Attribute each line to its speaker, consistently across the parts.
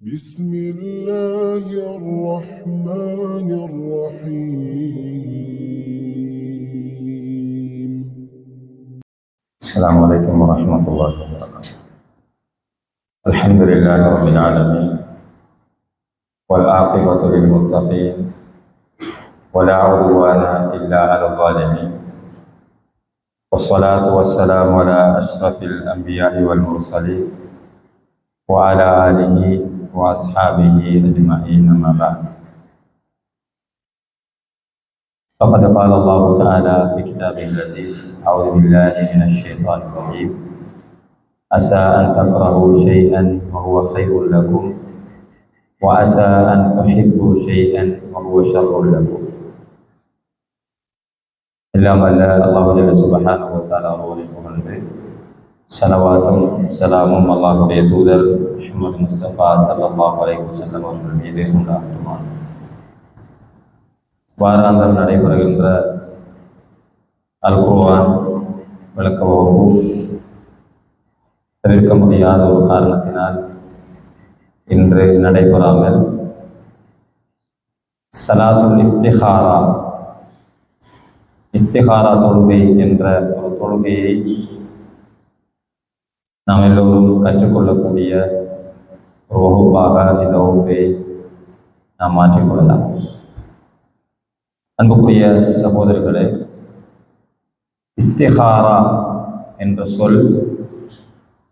Speaker 1: بسم الله الرحمن الرحيم.
Speaker 2: السلام عليكم ورحمة الله وبركاته. الحمد لله رب العالمين والعاقبة للمتقين ولا عدوان إلا على الظالمين والصلاة والسلام على أشرف الأنبياء والمرسلين وعلى آله وأصحابه أجمعين أما بعد. فقد قال الله تعالى في كتابه العزيز: أعوذ بالله من الشيطان الرجيم. عسى أن تكرهوا شيئا وهو خير لكم وعسى أن تحبوا شيئا وهو شر لكم. எல்லாம் வல்ல அல்லாஹ் ஜல்ல சுப்ஹானஹு வ தஆலா அவர்களை புகழ்ந்து ஸலவாத்தும் ஸலாமும் அல்லாஹ்வுடைய தூதர் முஹம்மது முஸ்தபா ஸல்லல்லாஹு அலைஹி வஸல்லம் அவர்கள் மீது உண்டாகட்டுமாக. வாராந்தம் நடைபெறுகின்ற அல் குர்ஆன் விளக்க வகுப்பு தவிர்க்க முடியாத ஒரு காரணத்தினால் இன்று நடைபெறாமல் ஸலாத்துல் இஸ்திகாரா தொழுகை என்ற ஒரு தொழுகையை நாம் எல்லோரும் கற்றுக்கொள்ளக்கூடிய ஒரு வகுப்பாக இந்த வகுப்பை நாம் மாற்றிக்கொள்ளலாம். அன்புக்குரிய சகோதரர்களே, இஸ்திகாரா என்ற சொல்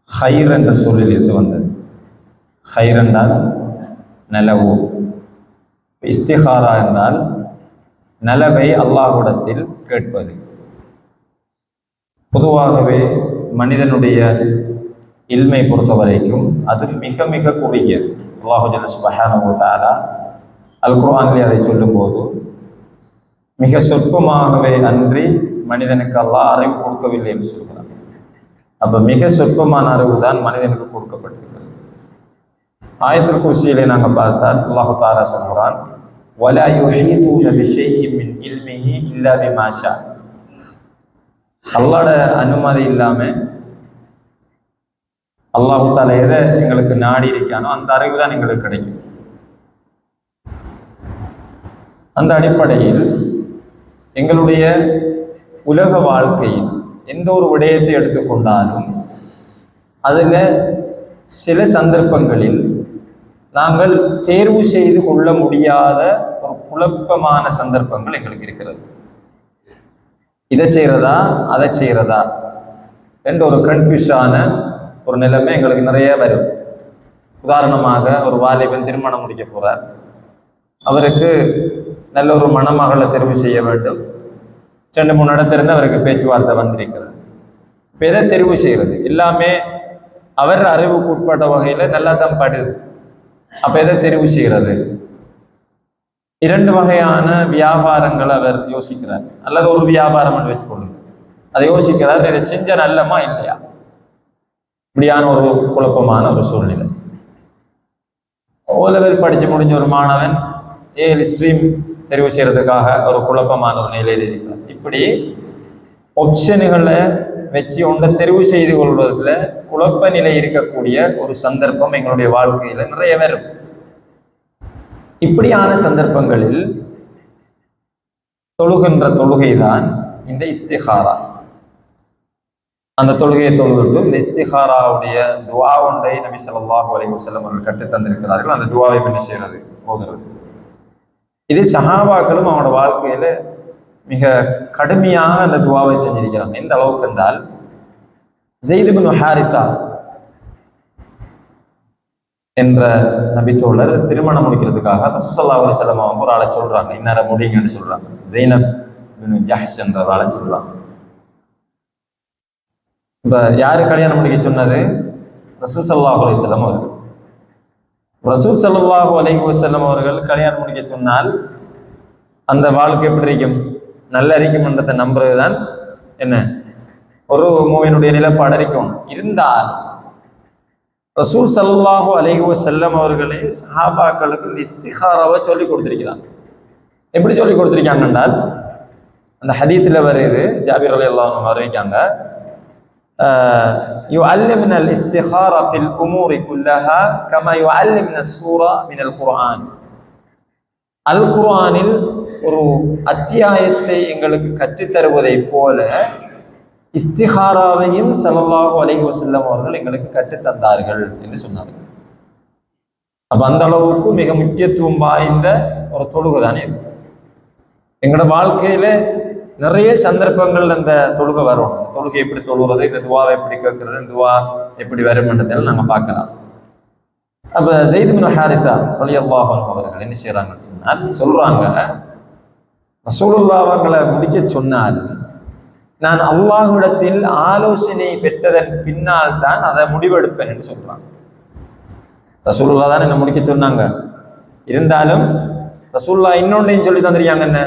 Speaker 2: ஹைர் என்ற சொல்லில் இருந்து வந்தது. ஹைர் என்றால் நலவு, இஸ்திகாரா என்றால் நலவை அல்லாஹ்விடத்தில் கேட்பது. பொதுவாகவே மனிதனுடைய இல்மை பொறுத்த வரைக்கும் அது மிக மிக குறுகியது. அல்லாஹ் ஜல்ல சுப்ஹானஹு வ தஆலா அல் குர்ஆனிலே அதை சொல்லும்போது மிக சொற்பமாகவே அன்றி மனிதனுக்கு அல்லாஹ் அறிவு கொடுக்கவில்லை என்று சொல்கிறார். அப்போ மிக சொற்பமான அறிவு தான் மனிதனுக்கு கொடுக்கப்பட்டிருக்கிறது. ஆயத்துல் குர்சியிலே நாங்கள் பார்த்தால் அல்லாஹ் தஆலா சொல்கிறான்: وَلَا يُحِيطُونَ بِشَيْءٍ مِّنْ عِلْمِهِ إِلَّا بِمَا شَاءَ. அல்லாஹ்வோட அனுமதி இல்லாமல் அல்லாஹ் தஆலா எதை எங்களுக்கு நாடி இருக்கானோ அந்த அறிவு தான் எங்களுக்கு கிடைக்கும். அந்த அடிப்படையில் எங்களுடைய உலக வாழ்க்கையில் எந்த ஒரு விடயத்தை எடுத்துக்கொண்டாலும் அதில் சில சந்தர்ப்பங்களில் நாங்கள் தேர்வு செய்து கொள்ள முடியாத ஒரு குழப்பமான சந்தர்ப்பங்கள் எங்களுக்கு இருக்கிறது. இதை செய்கிறதா அதை செய்கிறதா என்ற ஒரு கன்ஃபியூஷனான ஒரு நிலைமை எங்களுக்கு நிறைய வரும். உதாரணமாக, ஒரு வாலிபன் திருமணம் முடிக்க போகிறார். அவருக்கு நல்ல ஒரு மணமகளை தெரிவு செய்ய வேண்டும். 2-3 இடத்திலிருந்து அவருக்கு பேச்சுவார்த்தை வந்திருக்கிறது. இப்போ எதை தெரிவு செய்கிறது? எல்லாமே அவர் அறிவுக்கு உட்பட்ட வகையில் நல்லா தான் படுது. அப்போ எதை தெரிவு செய்கிறது? 2 வகையான வியாபாரங்களை அவர் யோசிக்கிறார். அல்லது ஒரு வியாபாரம் என்று வச்சுக்கொள்ளுங்க, அதை யோசிக்கிறார். இதை செஞ்ச நல்லமா இல்லையா? இப்படியான ஒரு குழப்பமான ஒரு சூழ்நிலை. ஓலெவல் படித்து முடிஞ்ச ஒரு மாணவன் ஏழு ஸ்ட்ரீம் தெரிவு செய்யறதுக்காக ஒரு குழப்பமான ஒரு நிலையில் இருக்கிறார். இப்படி ஆப்ஷன்களை வச்சு ஒன்றை தெரிவு செய்து கொள்வதில் குழப்ப நிலை இருக்கக்கூடிய ஒரு சந்தர்ப்பம் எங்களுடைய வாழ்க்கையில் நிறைய வரும். இப்படியான சந்தர்ப்பங்களில் தொழுகின்ற தொழுகை தான் இந்த இஸ்திகாரா. அந்த தொழுகையை தொழுவிட்டு இந்த இஸ்திகாராவுடைய துவா ஒன்றை நபி ஸல்லல்லாஹு அலைஹி வஸல்லம் அவர்கள் கற்றுத் தந்திருக்கிறார்கள். அந்த துவாவை என்ன செய்யறது? ஓதுறது. இது சஹாபாக்களும் அவனோட வாழ்க்கையில மிக கடுமையாக அந்த துவாவை செஞ்சிருக்கிறாங்க. எந்த அளவுக்கு என்றால், ஸெய்த் இப்னு ஹாரிஸா என்ற நபித்தோழர் திருமணம் முடிக்கிறதுக்காக ரசூலுல்லாஹி ஸல்லல்லாஹு அலைஹி வஸல்லம் அவங்க ஒரு ஆளை சொல்றாங்க, இன்னார முடிங்கன்னு சொல்றாங்க. ஸைனப் இப்னு ஜஹ்ஷ் என்ற ஒரு ஆளை சொல்றாங்க. இப்ப யாரு கல்யாணம் முடிக்க சொன்னது? ரசூல் ஸல்லல்லாஹு அலைஹி வஸல்லம் அவர்கள். ரசூல் ஸல்லல்லாஹு அலைஹி வஸல்லம் அவர்கள் கல்யாணம் முடிக்க சொன்னால் அந்த வாழ்க்கை எப்படி இருக்கும்? நல்ல இருக்கும் என்றதை நம்புறதுதான் என்ன ஒரு மூமினுடைய நிலைப்பாடு இருக்கும். இருந்தால் ரசூல் ஸல்லல்லாஹு அலைஹி வஸல்லம் அவர்களே சஹாபாக்களுக்கு இந்த இஸ்திகாராவை சொல்லி கொடுத்திருக்கிறாங்க. எப்படி சொல்லி கொடுத்திருக்காங்க என்றால், அந்த ஹதீஸில் வருது, ஜாபிர் ரலியல்லாஹு அன்ஹு அறிவிக்காங்க, يعلمنا الاستخارة في الأمور كلها كما يعلمنا السورة من القرآن. அல் குர்ஆனில் ஒரு அத்தியாயத்தை எங்களுக்கு கற்றுத்தருவதை போல இஸ்திகாராவையும் ஸல்லல்லாஹு அலைஹி வஸல்லம் அவர்கள் எங்களுக்கு கற்றுத்தந்தார்கள் என்று சொன்னார்கள். அப்ப அந்த அளவுக்கு மிக முக்கியத்துவம் வாய்ந்த ஒரு தொழுகை தானே இருக்கு. எங்களோட வாழ்க்கையில நிறைய சந்தர்ப்பங்கள் அந்த தொழுகை வரும். தொழுகை எப்படி தொழுகிறது, இந்த துவாவை எப்படி கேட்கறது, துவா எப்படி வரும்ன்றதெல்லாம் நாங்க பார்க்கலாம். அப்ப ஸைத் இப்னு ஹாரிஸா ரலியல்லாஹு அன்ஹு அவர்கள் என்ன செய்யறாங்கன்னு சொன்னால் சொல்றாங்க, ரசூலுல்லாஹ் அவர்களை முடிக்க சொன்னாலும் நான் அல்லாஹ்விடத்தில் ஆலோசனை பெற்றதன் பின்னால் தான் அதை முடிவெடுப்பேன் என்று சொல்றாங்க. ரசூலுல்லாஹ் தான் என்ன முடிக்க சொன்னாங்க, இருந்தாலும் ரசூலுல்லாஹ் இன்னொன்றையும் சொல்லி தந்திருக்காங்க. என்ன,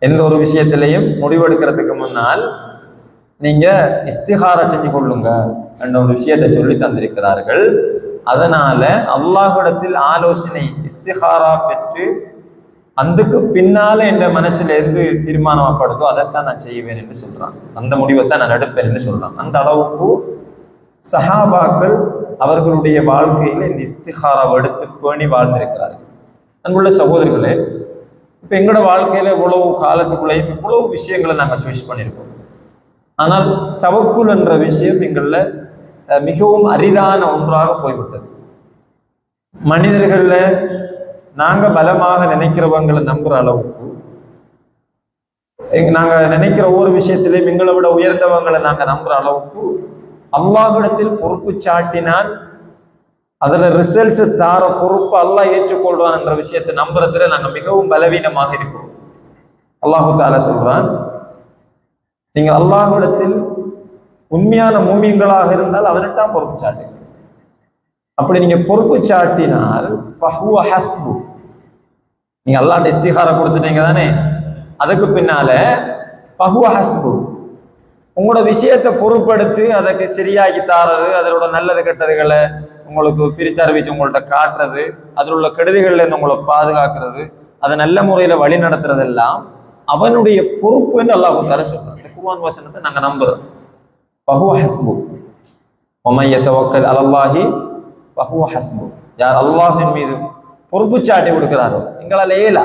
Speaker 2: எந்த ஒரு விஷயத்திலையும் முடிவெடுக்கிறதுக்கு முன்னால் நீங்க இஸ்திகாரா செஞ்சு கொள்ளுங்க என்ற ஒரு விஷயத்தை சொல்லி தந்திருக்கிறார்கள். அதனால அல்லாஹ்விடத்தில் ஆலோசனை இஸ்திகாரா பெற்று அதுக்கு பின்னால என் மனசுல இருந்து தீர்மானப்படுதோ அதைத்தான் நான் செய்வேன் என்று சொல்றான். அந்த முடிவைத்தான் நான் எடுப்பேன் என்று சொல்றான். அந்த அளவுக்கு சஹாபாக்கள் அவர்களுடைய வாழ்க்கையில இந்த இஸ்திகாராவை எடுத்து பேணி வாழ்ந்திருக்கிறார்கள். அன்புள்ள சகோதரிகளே, இப்ப எங்களோட வாழ்க்கையில இவ்வளவு காலத்துக்குள்ளேயும் இவ்வளவு விஷயங்களை நாங்க சூஸ் பண்ணியிருக்கோம். ஆனால் தவக்குல் என்ற விஷயம் எங்கள மிகவும் அரிதான ஒன்றாக போய்விட்டது. மனிதர்கள்ல நாங்க பலமாக நினைக்கிறவங்களை நம்புற அளவுக்கு, நாங்க நினைக்கிற ஒவ்வொரு விஷயத்திலையும் எங்களை விட உயர்ந்தவங்களை நாங்க நம்புற அளவுக்கு அல்லாஹ்விடத்தில் பொறுப்பு சாட்டினால் அதுல ரிசல்ட்ஸ் தார பொறுப்பு அல்லாஹ் ஏற்றுக்கொள்றான் என்ற விஷயத்தை நம்புறதுல நாங்க மிகவும் பலவீனமாக இருக்கிறோம். அல்லாஹு தஆலா சொல்றான், நீங்க அல்லாஹ்விடத்தில் உண்மையான மூமின்களாக இருந்தால் அவன்கிட்ட பொறுப்பு சாட்டு. அப்படி நீங்க பொறுப்பு சாட்டினால் ஃபஹுவ ஹஸ்பு, நீங்க அல்லாஹ்ட்ட இஸ்திகாரா கொடுத்துட்டீங்க தானே, அதுக்கு பின்னால ஃபஹுவ ஹஸ்பு, உங்களோட விஷயத்தை பொறுப்படுத்தி அதற்கு சரியாகி தாரது, அதோட நல்லது கெட்டதுகளை உங்களுக்கு பிரித்தறிவிச்சு உங்கள்ட்ட காட்டுறது, அதில் உள்ள கெடுதிகள்ல இருந்து உங்களை பாதுகாக்கிறது, அதை நல்ல முறையில வழி நடத்துறதெல்லாம் அவனுடைய பொறுப்புன்னு அல்லாஹ் தஆலா சொல்றான். இந்த குர்ஆன் வசனத்தை நாங்க நம்புறோம். ஃபஹுவ ஹஸ்பு வமன் யதவக்கல் அலல்லாஹி ஃபஹுவ ஹஸ்பு, யார் அல்லாஹ்வின் மீது பொறுப்பு சாட்டி கொடுக்கிறாரோ எங்களால் ஏலா.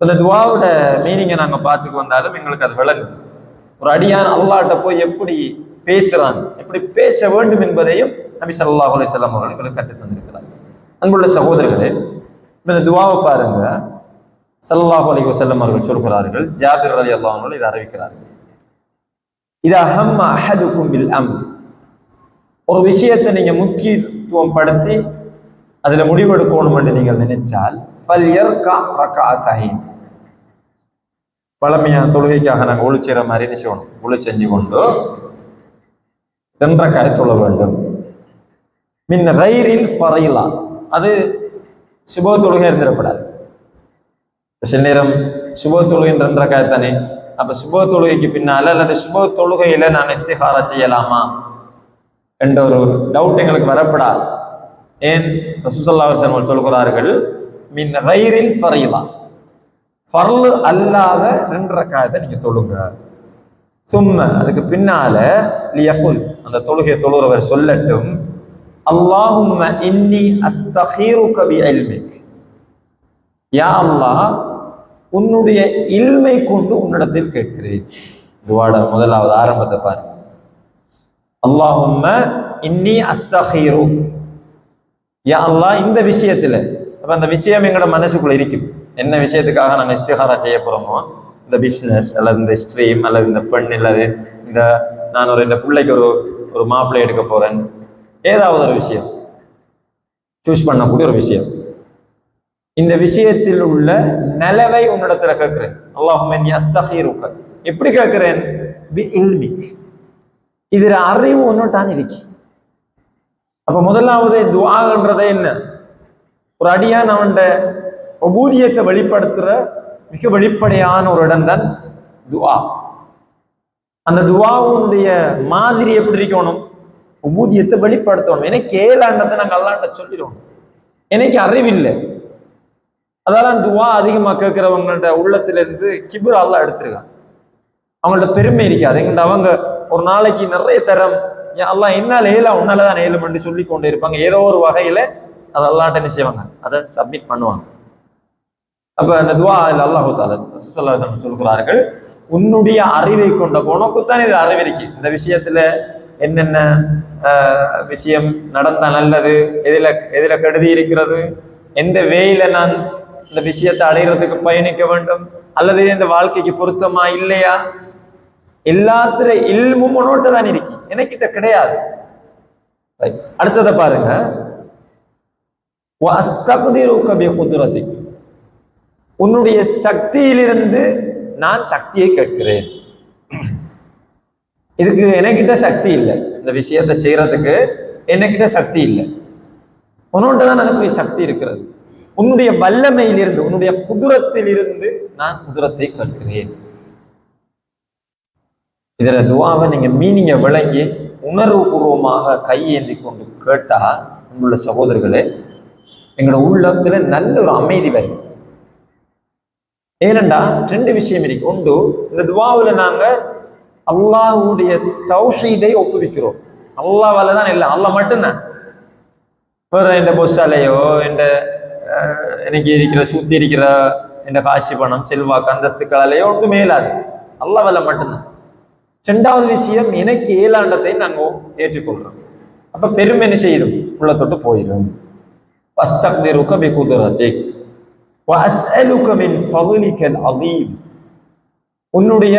Speaker 2: இந்த துவாவோட மீனிங்கை நாங்க பார்த்துக்கு வந்தாலும் எங்களுக்கு அது விளங்கும். ஒரு அடியான் அல்லாஹ்ட்ட போய் எப்படி பேசுறான், எப்படி பேச வேண்டும் என்பதையும் நபி ஸல்லல்லாஹு அலைஹி வஸல்லம் அவர்கள் எங்களுக்கு கற்றுத் தந்திருக்கிறார். அன்புள்ள சகோதரர்களே, இந்த துவாவை பாருங்க. ஸல்லல்லாஹு அலைஹி வஸல்லம் அவர்கள் சொல்கிறார்கள், ஜாபிர் ரலியல்லாஹு அன்ஹு இதை அறிவிக்கிறார்கள், இதா ஹம்ம அஹதுக்கும் பில் அம்ர், ஒரு விஷயத்தை நீங்க முக்கியத்துவம் படுத்தி அதுல முடிவெடுக்கணும் என்று நீங்கள் நினைச்சால் ஃபல்யர்கா ரக்அத்தைன், பழமையா தொழுகைக்காக நாங்கள் ஒளி செய்கிற மாதிரி என்ன செய்யணும், ஒளி செஞ்சு கொண்டு 2 ரக்அத் தொழ வேண்டும். மின் கைரில் ஃபரைலா, அது சுப தொழுகை இருந்திடப்படாது. சில நேரம் சுப தொழுகை 2 ரக்அத் தானே, அப்ப சுப தொழுகைக்கு பின்னால அல்லது சுப தொழுகையில நாங்கள் இஸ்திகாரா செய்யலாமா என்ற ஒரு டவுட் எங்களுக்கு வரப்படாது. ஏன் ரசூல் ஸல்லல்லாஹு அலைஹி வஸல்லம் சொல்கிறார்கள், மின் கைரில் ஃபரைலா, ஃபர்லு அல்லாத 2 ரக்அத்தை நீங்க தொழுங்க. சும்ம, அதுக்கு பின்னால லியகுல், அந்த தொழுகையை தொழுகிறவர் சொல்லட்டும், அல்லாஹும்ம இன்னி அஸ்தகீருக பிஇல்மிக், யா அல்லாஹ் உன்னுடைய இல்மை கொண்டு உன்னிடத்தில் கேட்கிறேன். துவாட முதலாவது ஆரம்பத்தை பாருங்க, அல்லாஹும்ம இன்னி அஸ்தகீருக், யா அல்லாஹ் இந்த விஷயத்துல, அப்ப அந்த விஷயம் எங்களோட மனசுக்குள்ள இருக்குது. என்ன விஷயத்துக்காக நாங்கள் இஸ்திகாரா செய்ய போறோமோ, இந்த பிஸ்னஸ் அல்லது இந்த ஸ்ட்ரீம் அல்லது இந்த பெண் அல்லது இந்த நான் இந்த பிள்ளைக்கு ஒரு மாப்பிள்ளை எடுக்க போறேன், ஏதாவது ஒரு விஷயம் சூஸ் பண்ணக்கூடிய ஒரு விஷயம், இந்த விஷயத்தில் உள்ள நலவை உன்னிடத்துல கேட்கிறேன். அல்லாஹும்ம இன்னி அஸ்தகீருக, எப்படி கேட்கிறேன், பி இல்மிக், இதுல அறிவு ஒன்னுட்டான் இருக்கு. அப்ப முதலாவது துஆன்றதே என்ன, ஒரு அடியான் அவன் உபூதியத்தை வெளிப்படுத்துற மிக வெளிப்படையான ஒரு இடம் தான் துஆ. அந்த துஆவுடைய மாதிரி எப்படி இருக்கணும், உபூதியத்தை வெளிப்படுத்தணும். எனக்கு ஏழாண்டத்தை நாங்கள் அல்லாஹ்ட்ட சொல்லிடுவோம், எனக்கு அறிவில்லை. அதெல்லாம் துஆ அதிகமா கேட்கிறவங்கள்ட்ட உள்ளத்திலிருந்து கிப்ர் அல்லாஹ் எடுத்துருக்கான். அவங்கள்ட்ட பெருமை இருக்காது. எங்கள்ட்ட அவங்க ஒரு நாளைக்கு நிறைய தரம் அல்லாஹ் என்னால் ஏலாம் உன்னாலதான் ஏலும் என்று சொல்லி கொண்டே இருப்பாங்க. ஏதோ ஒரு வகையில அதை அல்லாஹ்ட்ட என்ன செய்வாங்க, அதை சப்மிட் பண்ணுவாங்க. அப்ப அந்த துவா அல்லாஹ் தஆலா ஸல்லல்லாஹு அலைஹி வஸல்லம் சொல்கிறார்கள், உன்னுடைய அறிவை கொண்ட உனக்குத்தான் இது அறிவிருக்கு. இந்த விஷயத்துல என்னென்ன விஷயம் நடந்தா நல்லது, எதில கெடுதி இருக்கிறது, எந்த வேயில நான் இந்த விஷயத்தை அடைகிறதுக்கு பயணிக்க வேண்டும், அல்லது இந்த வாழ்க்கைக்கு பொருத்தமா இல்லையா, எல்லாத்துல இல்மும் உன்னோட்ட தான் இருக்கு, எனக்கிட்ட கிடையாது. அடுத்ததை பாருங்க, உன்னுடைய சக்தியிலிருந்து நான் சக்தியை கேட்கிறேன். இதுக்கு எனக்கிட்ட சக்தி இல்லை, இந்த விஷயத்தை செய்யறதுக்கு எனக்கிட்ட சக்தி இல்லை, உன்னோட்ட தான் எனக்கு சக்தி இருக்கிறது. உன்னுடைய வல்லமையிலிருந்து, உன்னுடைய குதுரத்திலிருந்து நான் குதுரத்தை கேட்கிறேன். இதுல துவாவை நீங்க மீனிங்க விளங்கி உணர்வுபூர்வமாக கையேந்தி கொண்டு கேட்டா, உங்களுடைய சகோதரர்களே, எங்களோட உள்ளத்துல நல்ல ஒரு அமைதி வரும். ஏனென்றா ரெண்டு விஷயம் இருக்கு. ஒன்று, இந்த துவாவில் நாங்க அல்லாஹ்வுடைய தௌஹீதை ஒப்புவிக்கிறோம். அல்லாஹ்வால தான் இல்லை, அல்லாஹ் மட்டும்தான். வேற எந்த பொசாலையோ எனக்கு இருக்கிற சுத்தி இருக்கிற எந்த காசி பணம் செல்வாக்கு அந்தஸ்துக்களாலேயோ ஒன்றும் மேலாது, அல்லாஹ்வால மட்டும்தான். ரெண்டாவது விஷயம், எனக்கு ஏலாண்டத்தை நாங்கள் ஏற்றுக்கொள்றோம். அப்ப பெருமை என்ன செய்யும், உள்ள தொட்டு போயிடும். வஸ்தக்திருக பிகுதுரத்திக் வஅஸ்அலுக மின் ஃபضلிகல் அஸீம், உன்னுடைய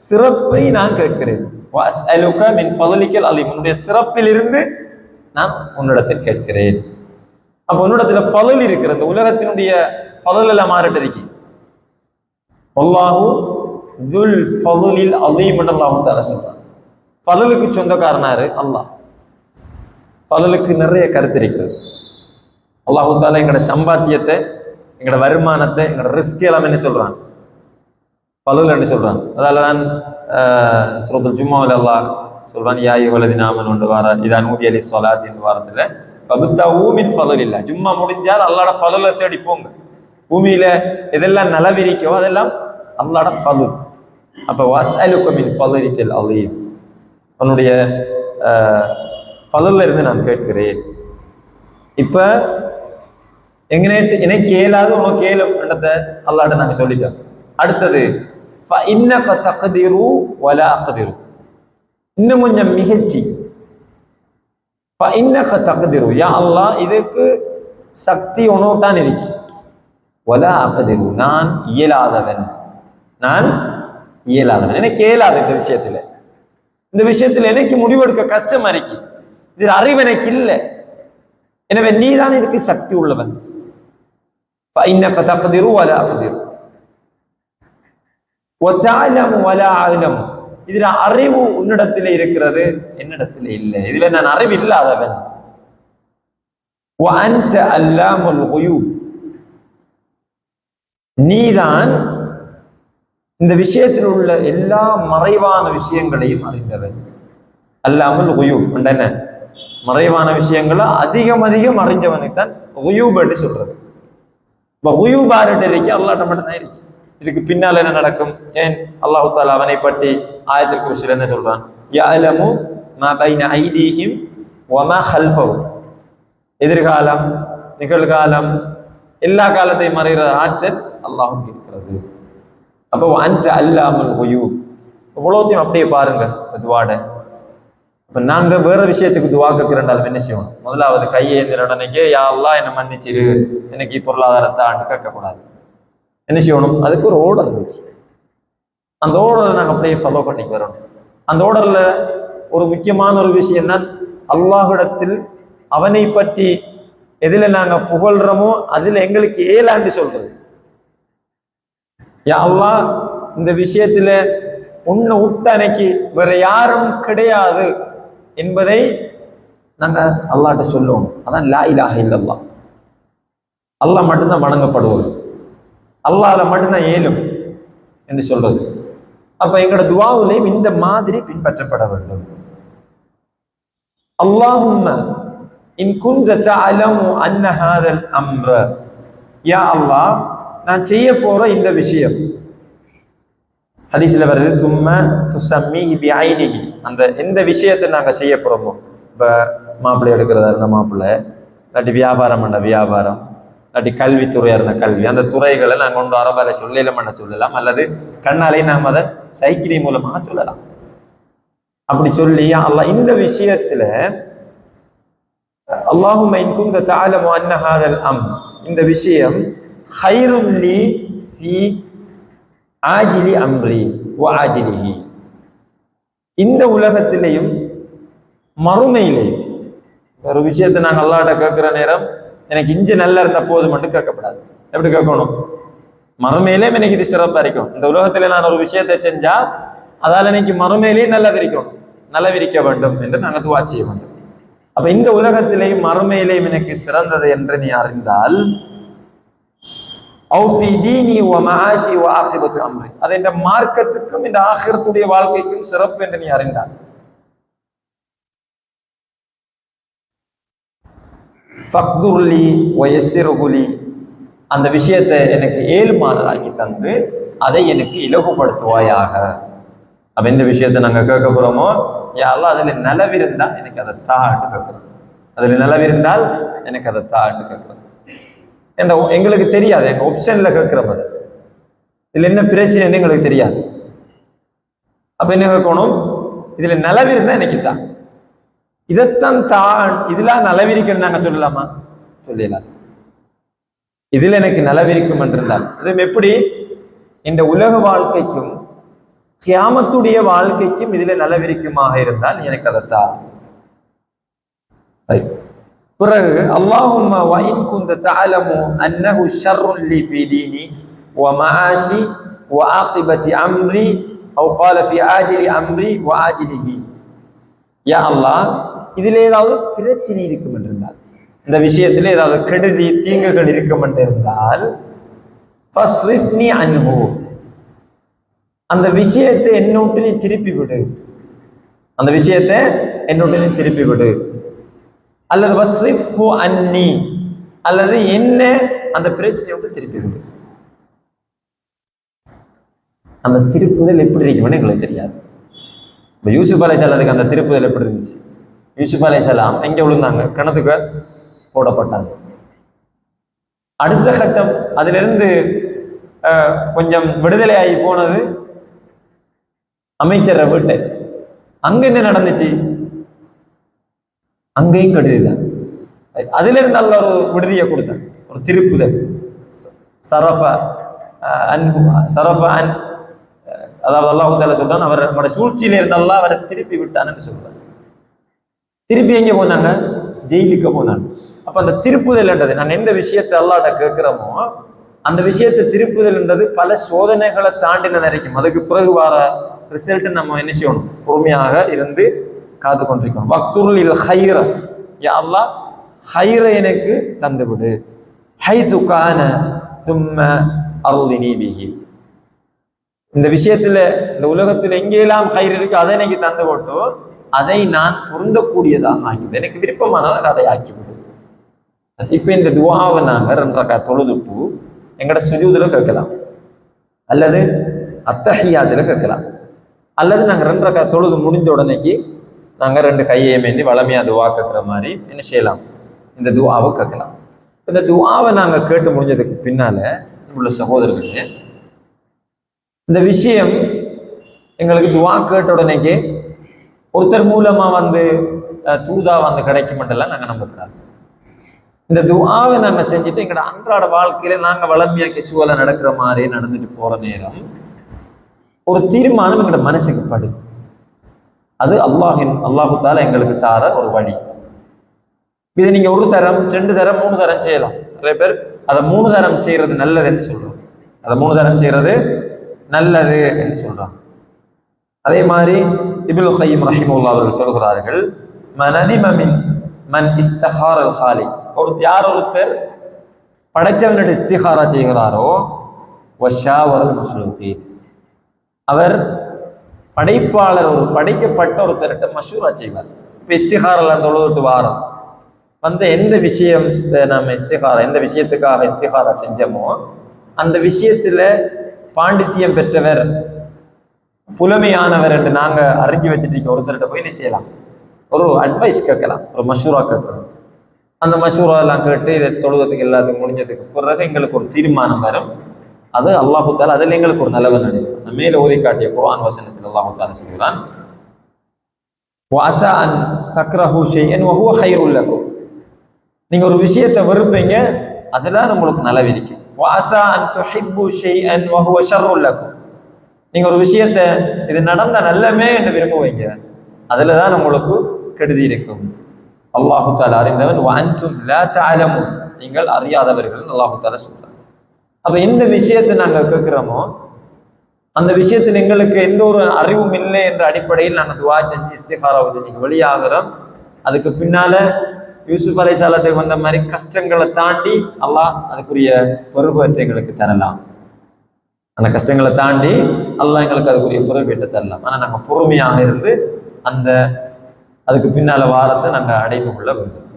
Speaker 2: சிறப்பை நான் கேட்கிறேன். வஅஸ்அலுக மின் ஃபضلிகல் அஸீம், உன்னுடைய சிறப்பிலிருந்து நான் உன்னிடத்தில் கேட்கிறேன். அப்ப உன்னிடத்துல ஃபضல் இருக்கிற, இந்த உலகத்தினுடைய ஃபضல் எல்லாம் மாறிட்டு இருக்கு. அல்லாஹு துல் ஃபضலில் அஸீம் என்று அல்லாஹ் தஆலா சொல்றான். ஃபضலுக்கு சொந்தக்காரனாரு அல்லாஹ். ஃபضலுக்கு நிறைய கருத்து இருக்கிறது. அல்லாஹ் தஆலா எங்களோட சம்பாத்தியத்தை, எங்களோட வருமானத்தை, எங்களோட ரிஸ்க் எல்லாம் என்ன சொல்றான், ஃபضல் என்று சொல்றான். அதால தான் சூரத்துல் ஜும்மாவில் அல்லாஹ் சொல்றான், யா அய்யுஹல்லதீன ஆமனு வார இதா நூதிய லிஸ்ஸலாத்தி என்ற வாரத்துல ஃபபத்தூ மின் ஃபضலில்லாஹ். ஜும்மா முடிஞ்சால் அல்லாஹ்வோட ஃபضலை தேடி போங்க. பூமியில எதெல்லாம் நலவிரிக்கோ அதெல்லாம் அல்லாஹ்வோட ஃபضல். அப்ப வஸ்அலுக மின் ஃபضலிகல் அஸீம், உன்னுடைய ஃபضல்ல இருந்து நான் கேட்கிறேன். இப்ப எனக்கு ஏலாது உனக்கு ஏலும் என்றதை அல்லாஹ்ட்ட நாங்க சொல்லிட்டோம். அடுத்தது فإنك تقدر ولا أقدر, இன்னும் கொஞ்சம் மிகச்சி. فإنك تقدر, யா அல்லாஹ் இதுக்கு சக்தி உனோட்டான் இருக்கு. ولا أقدر, நான் இயலாதவன், நான் இயலாதவன், எனக்கு இயலாது இந்த விஷயத்துல. இந்த விஷயத்துல எனக்கு முடிவெடுக்க கஷ்டமா இருக்கு, இது அறிவு எனக்கு இல்லை, எனவே நீதான் இதுக்கு சக்தி உள்ளவன். فإنك تقدر ولا أقدر وتعلم ولا أعلم, இதுல அறிவு உன்னிடத்தில் இருக்கிறது, என்னிடத்தில் இல்லை, இதுல நான் அறிவு இல்லாதவன். وأنت علام الغيوب, நீதான் இந்த விஷயத்தில் உள்ள எல்லா மறைவான விஷயங்களையும் அறிந்தவன். அல்லாமுல் குயூப் என்ன, மறைவான விஷயங்களை அதிகம் அறிஞ்சவனுக்கு தான் குயூப் என்று சொல்றது. இப்போ குயூப் ஆறுட்டு இருக்கு, அல்லாஹ்ட்ட மட்டும்தான் இருக்கு. இதுக்கு பின்னால் என்ன நடக்கும், ஏன் அல்லாஹ் தஆலா அவனை பற்றி ஆயத்துல் குர்சில என்ன சொல்றான், யஅலமு மா பைன ஐதீஹிம் வமா ஹல்ஃபஹும், எதிர்காலம் நிகழ்காலம் எல்லா காலத்தையும் மறைகிற ஆற்றல் அல்லாஹ்வுக்கு இருக்கிறது. அப்போ அன்த அல்லாமுல் குயூப், இவ்வளோத்தையும் அப்படியே பாருங்க துவாட. இப்போ நாங்க வேற விஷயத்துக்கு துவா கேட்கிறோம், என்ன செய்யணும், முதலாவது கையை ஏந்திர உடனேக்கே யா அல்லாஹ் என்னை மன்னிச்சிரு, எனக்கு பொருளாதாரத்தை ஆண்டு கேட்கக்கூடாது. என்ன செய்யணும், அதுக்கு ஒரு ஓர்டர் இருந்துச்சு. அந்த ஓர்டரை நாங்கள் அப்படியே ஃபாலோ பண்ணிக்கு வரணும். அந்த ஓர்டர்ல ஒரு முக்கியமான ஒரு விஷயம் தான், அல்லாஹ்விடத்தில் அவனை பற்றி எதுல நாங்க புகழ்றோமோ அதுல எங்களுக்கு ஏலாண்டு சொல்றது. யா அல்லாஹ் இந்த விஷயத்துல உன்னை விட்ட அன்னைக்கு வேற யாரும் கிடையாது என்பதை நாங்க அல்லாஹ்ட்ட சொல்லுவோம். அதான் லா இலாஹ இல்லல்லாஹ், அல்லாஹ் மட்டும்தான் வணங்கப்படுவது, அல்லாஹ்ல மட்டும்தான் ஏலும் என்று சொல்றது. அப்ப எங்களோட துஆவுலையும் இந்த மாதிரி பின்பற்றப்பட வேண்டும். அல்லாஹும்ம இன் குன்த தஅலமு அன்ன ஹாதல் அம்ர, யா அல்லாஹ் நான் செய்ய போற இந்த விஷயம் ஹதீஸ்ல வருது தும்ம துசம்மிஹி பிஐனிஹி. அந்த எந்த விஷயத்தை நாங்கள் செய்ய போறோமோ, இப்போ மாப்பிள்ளை எடுக்கிறதா இருந்த மாப்பிள்ளை, இல்லாட்டி வியாபாரம் பண்ண வியாபாரம், இல்லாட்டி கல்வித்துறையாக இருந்த கல்வி, அந்த துறைகளை நாங்கள் கொண்டு அரபால சொல்லலாம் பண்ண சொல்லலாம், அல்லது கண்ணாலே நாம் அதை சைக்கிளி மூலமாக சொல்லலாம். அப்படி சொல்லி அல்லாஹ் இந்த விஷயத்துல அல்லாஹும்ம இன் குன்த தஅலமு அன்ன ஹாதல் அம்ர், இந்த விஷயம் கைரும் லி ஃபீ ஆஜிலி அம்ரி வ ஆஜிலிஹி, இந்த உலகத்திலேயும் மறுமையிலேயும். ஒரு விஷயத்தை நாங்கள் அல்லாஹ்ட்ட கேட்கிற நேரம் எனக்கு இஞ்சி நல்லா இருந்த போது மட்டும் கேட்கப்படாது. எப்படி கேட்கணும்? மறுமையிலேயும் எனக்கு இது சிறப்பாக இருக்கும். இந்த உலகத்துல நான் ஒரு விஷயத்தை செஞ்சா அதால் எனக்கு மறுமையிலேயும் நல்லதிருக்கும், நல்லவிரிக்க வேண்டும் என்று நாங்கள் துவா செய்ய வேண்டும். அப்ப இந்த உலகத்திலேயும் மறுமையிலேயும் எனக்கு சிறந்தது என்று நீ அறிந்தால், அது இந்த மார்க்கத்துக்கும் இந்த ஆகிரத்துடைய வாழ்க்கைக்கும் சிறப்பு என்று நீ அறிந்தால், அந்த விஷயத்தை எனக்கு ஏழுமானதாக்கி தந்து அதை எனக்கு இலகுபடுத்துவாயாக. அப்ப எந்த விஷயத்தை நாங்க கேட்க போறோமோ, யாரெல்லாம் அதுல நிலவிருந்தால் எனக்கு அதை தாட்டு கேட்கிறோம், அதுல நிலவிருந்தால் எனக்கு அதை தாட்டு கேட்கிறோம். எங்களுக்கு தெரியாது, எங்க ஆப்ஷன்ல கேட்கிறோம், அது இதுல என்ன பிரச்சனைன்னு எங்களுக்கு தெரியாது. அப்ப என்ன கேட்கணும்? இதுல நிலவிருந்தா எனக்கு தான், இதைத்தான் தான் இதெல்லாம் நிலவிரிக்கணும் நாங்க சொல்லலாமா? சொல்லலாம். இதுல எனக்கு நிலவிரிக்கும் என்றிருந்தால், அது எப்படி இந்த உலக வாழ்க்கைக்கும் கியாமத்துடைய வாழ்க்கைக்கும் இதுல நிலவிரிக்குமாக இருந்தால் எனக்கு அதைத்தான். பிறகு அல்லாஹும்ம வ இன் குன்த தஅலமு அன்னஹு ஷர்ருன் லி ஃபீ தீனி வ மஆஷி வ ஆகிபத்தி அம்ரி அவ் கால ஃபீ ஆஜிலி அம்ரி வ ஆஜிலிஹி. யா அல்லாஹ், இதுல ஏதாவது பிரச்சனை இருக்கும் என்றிருந்தால், இந்த விஷயத்துல ஏதாவது கெடுதி தீங்குகள் இருக்கும் என்றிருந்தால், ஃபஸ்ரிஃப்னி அன்ஹு, அந்த விஷயத்தை என்னோட்டு நீ திருப்பி விடு, அந்த விஷயத்தை என்னோட்டு நீ திருப்பி விடு. அல்லது வஸ்ரிஃப்ஹு அன்னி, அல்லது என்ன அந்த பிரச்சனையை விட்டு திருப்பி விடு. அந்த திருப்புதல் எப்படி இருக்கும்னு எங்களுக்கு தெரியாது. இப்போ யூசுப் அலைஹிஸ்ஸலாத்துக்கு அந்த திருப்புதல் எப்படி இருந்துச்சு? யூசுப் அலைஹிஸ்ஸலாம் எங்க விழுந்தாங்க? கிணத்துக்கு போடப்பட்டாங்க. அடுத்த கட்டம் அதிலிருந்து கொஞ்சம் விடுதலையாகி போனது அமைச்சரை வீட்டை. அங்க என்ன நடந்துச்சு? அங்கேயும் கெடுதிதான். அதுல இருந்து அல்ல ஒரு விடுதியை கொடுத்தான், ஒரு திருப்புதல். அதாவது அல்லாஹ் தஆலா சொல்றான், அவர் நம்முடைய சூழ்ச்சியில இருந்தால் அவரை திருப்பி விட்டான்னு சொல்றாங்க. திருப்பி எங்க போனாங்க? ஜெயிலுக்கு போனாங்க. அப்ப அந்த திருப்புதல் என்றது, நாங்க எந்த விஷயத்தை அல்லாஹ்ட்ட கேட்கிறோமோ அந்த விஷயத்தை திருப்புதல் என்றது பல சோதனைகளை தாண்டின வரைக்கும் அதுக்கு பிறகு வர ரிசல்ட் நம்ம என்ன செய்யணும்? பொறுமையாக இருந்து காத்து கொண்டிருக்கணும். வக்துர்லில் ஹைர, யா அல்லாஹ் ஹைர எனக்கு தந்துவிடு. ஹைது கான சும்ம அருளினி பிஹி, இந்த விஷயத்துல இந்த உலகத்துல எங்கெல்லாம் ஹைர் இருக்கு அதை எனக்கு தந்து போட்டு அதை நான் பொருந்தக்கூடியதாக ஆக்கிவிடு, எனக்கு விருப்பமானதாக அதை ஆக்கிவிடு. இப்ப இந்த துஆவை நாங்க 2 ரக்காத் தொழுதுட்டு எங்கட சுஜூதுல கேட்கலாம், அல்லது அத்தஹியாத்துல கேட்கலாம், அல்லது நாங்க 2 ரக்காத் தொழுது முடிஞ்ச உடனேக்கு நாங்க 2 கையை மேந்தி வளமையா துஆ கேட்கிற மாதிரி என்ன செய்யலாம்? இந்த துஆவை கேட்கலாம். இந்த துஆவை நாங்க கேட்டு முடிஞ்சதுக்கு பின்னால உள்ள சகோதரர்களே, இந்த விஷயம் எங்களுக்கு துஆ கேட்ட உடனேக்கு ஒருத்தர் மூலமா தூதா கிடைக்க மட்டும்லாம் நாங்க நம்பக்கூடாது. இந்த துஆவை நாங்க செஞ்சுட்டு எங்களோட அன்றாட வாழ்க்கையில நாங்க வளமையா கெசுவலா நடக்கிற மாதிரி நடந்துட்டு போற நேரம் ஒரு தீர்மானம் எங்களோட மனசுக்கு படு. அது அல்லாஹு தஆலா எங்களுக்கு தார ஒரு வழி. இதை நீங்க 1 தரம் 2 தரம் 3 தரம் செய்யலாம். நிறைய பேர் அதை 3 தரம் செய்யறது நல்லதுன்னு சொல்றோம், அதை 3 தரம் செய்யறது நல்லது என்று சொல்றாங்க. அதே மாதிரி இப்னுல் கய்யிம் ரஹிமஹுல்லாஹ் அவர்கள் சொல்கிறார்கள், மன் இஸ்திகாரல் காலிக், யார் ஒருத்தர் படைச்சவனிடம் இஸ்திகாரா செய்கிறாரோ, வஷாவரல் மஹ்லூகீன், அவர் படைப்பாளர் ஒரு படைக்கப்பட்ட ஒருத்தர்கிட்ட மஷூரா செய்வார். இப்போ இஸ்திகாரல் அந்த தொழுதுட்டு வாரம் எந்த விஷயத்தை நம்ம எந்த விஷயத்துக்காக இஸ்திகாரா செஞ்சோமோ அந்த விஷயத்துல பாண்டித்தியம் பெற்றவர் புலமையானவர் என்று நாங்கள் அறிஞ்சு வச்சுட்டு ஒருத்தர்கிட்ட போய் என்ன செய்யலாம், ஒரு அட்வைஸ் கேட்கலாம், ஒரு மஷூரா கேட்கலாம். அந்த மஷூரா எல்லாம் கேட்டு இதை தொழுவதுக்கு எல்லாத்துக்கும் முடிஞ்சதுக்கு பிறகு எங்களுக்கு ஒரு தீர்மானம் வரும். அது அல்லாஹு தாலா அதில் எங்களுக்கு ஒரு நல்லவன் நடைபெறும். மேலே ஓதி காட்டிய குர்ஆன் வசனத்தில் அல்லாஹு தாலா சொல்கிறான், வஅஸா அன் தக்ரஹு ஷைஅன் வஹுவ கைருல் லக்கும். நீங்க ஒரு விஷயத்தை வெறுப்பீங்க, அதெல்லாம் உங்களுக்கு நலவிருக்கும். வஅஸா அன் துஹிப்பு ஷைஅன் வஹுவ ஷர்ருல் லக்கும். நீங்க ஒரு விஷயத்தை இது நடந்த நல்லமே என்று விரும்புவீங்க, அதுல தான் உங்களுக்கு கெடுதி இருக்கும். அல்லாஹு தாலா அறிந்தவன், வஅன்தும் லா தஅலமூன், நீங்கள் அறியாதவர்கள் அல்லாஹு தாலா சொல்றாங்க. அப்ப இந்த விஷயத்தை நாங்கள் கேட்கிறோமோ, அந்த விஷயத்தில் எங்களுக்கு எந்த ஒரு அறிவும் இல்லை என்ற அடிப்படையில் நாங்கள் துவா செஞ்சு இஸ்திகாரா செஞ்சு வெளியாகிறோம். அதுக்கு பின்னால யூசுப் அலைஹிஸ்ஸலாத்துக்கு வந்த மாதிரி கஷ்டங்களை தாண்டி அல்லாஹ் அதுக்குரிய பொறுப்பேற்ற எங்களுக்கு தரலாம். அந்த கஷ்டங்களை தாண்டி அல்லாஹ் எங்களுக்கு அதுக்குரிய பொறுப்பேற்ற தரலாம். ஆனால் நாங்கள் பொறுமையாக இருந்து அந்த அதுக்கு பின்னால வாரத்தை நாங்கள் அடைந்து கொள்ள வேண்டும்.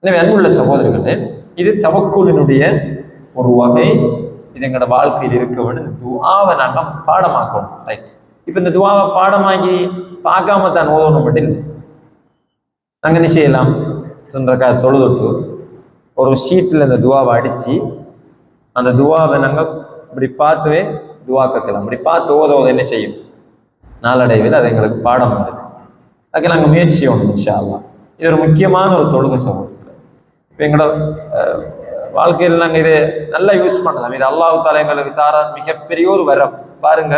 Speaker 2: எனவே அன்புள்ள சகோதரர்களே, இது தவக்குலினுடைய ஒரு வகை. இது எங்களோட வாழ்க்கையில் இருக்க வேண்டும். இந்த துஆவை நாங்கள் பாடமாக்கணும். ரைட். இப்போ இந்த துஆவை பாடமாக்கி பார்க்காம தான் ஓதணும் மட்டும் இல்லை. நாங்கள் என்ன செய்யலாம், தொழுதுட்டு ஒரு ஷீட்டில் இந்த துஆவை அடித்து அந்த துஆவை நாங்கள் இப்படி பார்த்துவே துஆ கேட்கலாம். இப்படி பார்த்து ஓத என்ன செய்யும், நாளடைவில் அது எங்களுக்கு பாடம் வந்துடும். அதுக்கு நாங்கள் முயற்சி செய்யணும் இன்ஷா அல்லாஹ். இது ஒரு முக்கியமான ஒரு தொழுகை சகோதரர்கள். இப்போ எங்களோட வாழ்க்கையில் நாங்கள் இதை நல்லா யூஸ் பண்ணலாம். இது அல்லாஹ் தாலா எங்களுக்கு தார மிகப்பெரிய ஒரு வரம். பாருங்க,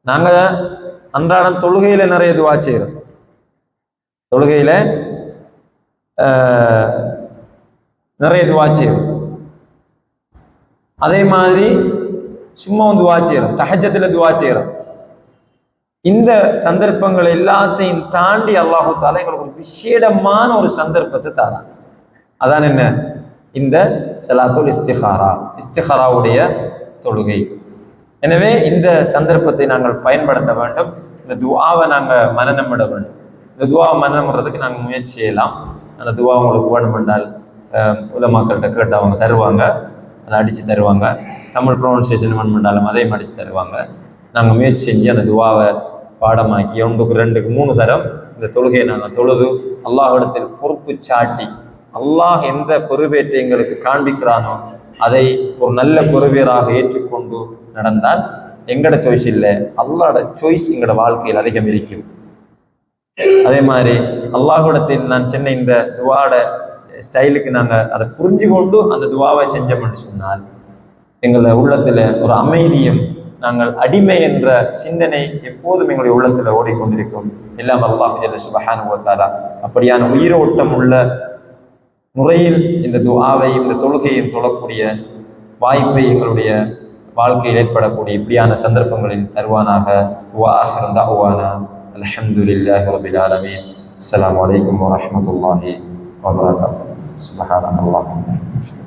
Speaker 2: நாங்கள் அன்றாடம் தொழுகையில நிறைய துவா செய்கிறோம். தொழுகையில நிறைய துவா செய்கிறோம். அதே மாதிரி சும்மா துவா செய்கிறோம், தஹஜ்ஜுதுல துவா செய்கிறோம். இந்த சந்தர்ப்பங்கள் எல்லாத்தையும் தாண்டி அல்லாஹு தாலா எங்களுக்கு ஒரு விசேடமான ஒரு சந்தர்ப்பத்தை தாரான். அதான் என்ன, இந்த ஸலாத்துல் இஸ்திகாரா, இஸ்திகாராவுடைய தொழுகை. எனவே இந்த சந்தர்ப்பத்தை நாங்கள் பயன்படுத்த வேண்டும். இந்த துஆவை நாங்கள் மனநமிட வேண்டும். இந்த துஆவை மனநமிடுறதுக்கு நாங்கள் முயற்சி செய்யலாம். அந்த துஆ உங்களுக்கு வேணுமென்றால் உலமாக்கள்கிட்ட கேட்டு அவங்க தருவாங்க, அதை அடித்து தருவாங்க. தமிழ் ப்ரொனன்சியேஷன் வேணுமென்றாலும் அதையும் அடித்து தருவாங்க. நாங்கள் முயற்சி செஞ்சு அந்த துஆவை பாடமாக்கி 1, 2, 3 தரம் இந்த தொழுகையை நாங்கள் தொழுது அல்லாஹ்விடத்தில் பொறுப்பு சாட்டி, அல்லாஹ் எந்த பொறுப்பேற்றை எங்களுக்கு காண்பிக்கிறானோ அதை ஒரு நல்ல பொறுப்பேராக ஏற்றுக்கொண்டு நடந்தால் எங்களோட சாய்ஸ் இல்லை, அல்லாஹ்வோட சாய்ஸ் எங்களோட வாழ்க்கையில் அதிகம் இருக்கும். அதே மாதிரி அல்லாஹ்விடத்தில் நான் சொன்ன இந்த துஆட ஸ்டைலுக்கு நாங்கள் அதை புரிஞ்சு கொண்டு அந்த துஆவை செஞ்சோம்னு சொன்னால் எங்களை உள்ளத்தில் ஒரு அமைதியும், நாங்கள் அடிமை என்ற சிந்தனை எப்போதும் எங்களுடைய உள்ளத்தில் ஓடிக்கொண்டிருக்கும். எல்லாம் அல்லாஹ் ஜல்ல சுப்ஹானஹு வ தஆலா அப்படியான உயிரோட்டம் உள்ள முறையில் இந்த துஆவையும் இந்த தொழுகையும் தொழக்கூடிய வாய்ப்பை எங்களுடைய வாழ்க்கையில் ஏற்படக்கூடிய இப்படியான சந்தர்ப்பங்களில் தருவானாக. வ ஆகிரு தஅவானா அல்ஹம்துலில்லாஹி ரப்பில் ஆலமீன். அஸ்ஸலாமு அலைக்கும் வ ரஹ்மத்துல்லாஹி வ பரகாத்துஹு. சுப்ஹானல்லாஹி வ பிஹம்திஹி.